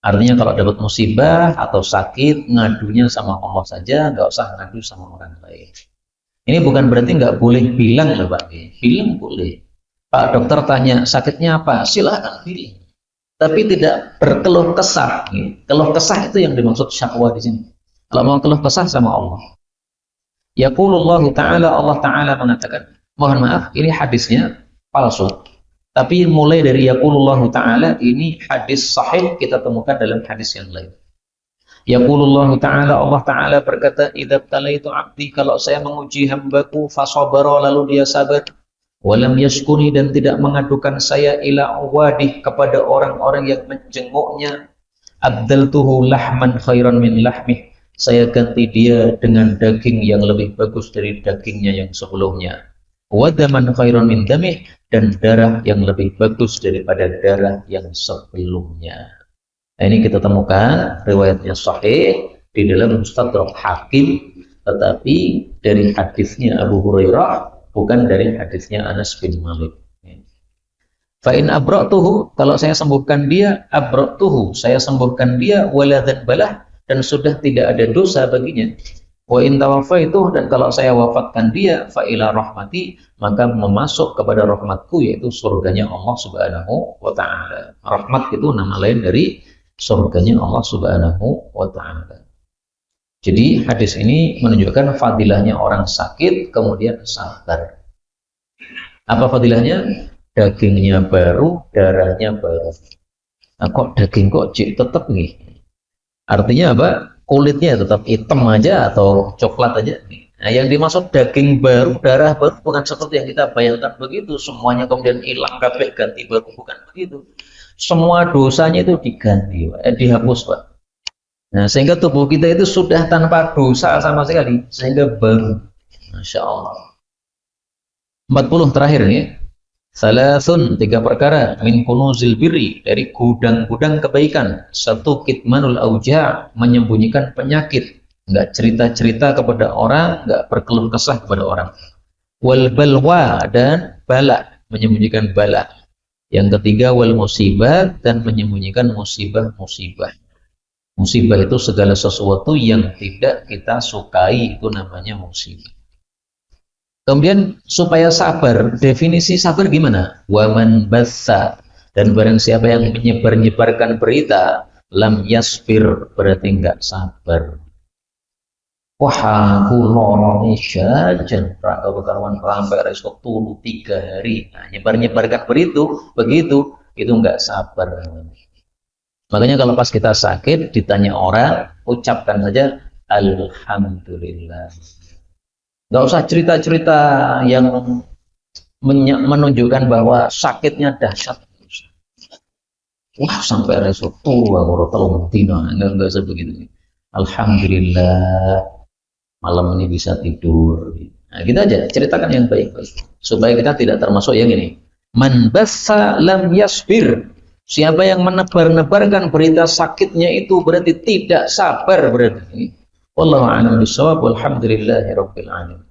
Artinya kalau dapat musibah atau sakit, ngadunya sama Allah saja, nggak usah ngadu sama orang lain. Ini bukan berarti nggak boleh bilang loh Pak. Bilang boleh. Pak dokter tanya, sakitnya apa? Silakan bilang. Tapi tidak berkeluh kesah. Keluh kesah itu yang dimaksud syakwa di sini. Kalau mau keluh kesah sama Allah. Yaqulullahu ta'ala, Allah Ta'ala mengatakan, mohon maaf, ini hadisnya palsu. Tapi mulai dari yaqulullahu ta'ala, ini hadis sahih kita temukan dalam hadis yang lain. Yaqulullahu ta'ala, Allah Ta'ala berkata, idza btalaitu 'abdi, kalau saya menguji hambaku, fasabara, lalu dia sabar, walam yashkuni, dan tidak mengadukan saya ila awadih, kepada orang-orang yang menjenguknya, abdaltuhu lahman khairan min lahmih, saya ganti dia dengan daging yang lebih bagus dari dagingnya yang sebelumnya. Wadaman khairan min damih, dan darah yang lebih bagus daripada darah yang sebelumnya. Nah, ini kita temukan riwayatnya sahih di dalam Mustadrak Hakim, tetapi dari hadisnya Abu Hurairah, bukan dari hadisnya Anas bin Malik. Fa'in abra'tuhu, kalau saya sembuhkan dia, abra'tuhu, saya sembuhkan dia, waladan balah, dan sudah tidak ada dosa baginya. Wa in tawaffaitu, dan kalau saya wafatkan dia, fa ila rahmati, maka memasuk kepada rahmatku, yaitu surganya Allah Subhanahu wa Ta'ala. Rahmat itu nama lain dari surganya Allah Subhanahu wa Ta'ala. Jadi hadis ini menunjukkan fadilahnya orang sakit kemudian sabar. Apa fadilahnya? Dagingnya baru, darahnya baru. Nah, kok daging kok tetap nih? Artinya apa? Kulitnya tetap hitam aja atau coklat aja. Nah, yang dimaksud daging baru, darah baru bukan seperti yang kita bayangkan begitu. Semuanya kemudian hilang kabeh ganti baru, bukan begitu. Semua dosanya itu diganti, dihapus, Pak. Nah, sehingga tubuh kita itu sudah tanpa dosa sama sekali, sehingga baru. Masya Allah. 40 terakhir nih. Salasun, 3 perkara min kunuzil birri, dari gudang-gudang kebaikan. 1, kitmanul auja, menyembunyikan penyakit, enggak cerita-cerita kepada orang, enggak berkeluh kesah kepada orang. Wal balwa, dan bala, menyembunyikan bala. Yang ketiga, wal musibah, dan menyembunyikan musibah-musibah. Musibah itu segala sesuatu yang tidak kita sukai, itu namanya musibah. Kemudian supaya sabar, definisi sabar gimana? Waman bassa, dan barang siapa yang menyebar-nyebarkan berita, lam yasfir, berarti enggak sabar. Wah, aku lorong jajan kawan sampai resok tulu 3 hari. Nah, nyebar-nyebarkan begitu, itu enggak sabar. Makanya kalau pas kita sakit ditanya orang, ucapkan saja alhamdulillah. Nggak usah cerita-cerita yang menunjukkan bahwa sakitnya dahsyat. Wah, sampai resok tua kalau telung dino, enggak usah begitu. Alhamdulillah, malam ini bisa tidur. Nah, kita aja ceritakan yang baik-baik supaya kita tidak termasuk yang ini. Man bassa lam yasbir. Siapa yang menebar-nebarkan berita sakitnya itu berarti tidak sabar berarti. Wallahu a'lam bishawab, walhamdulillahirabbil alamin.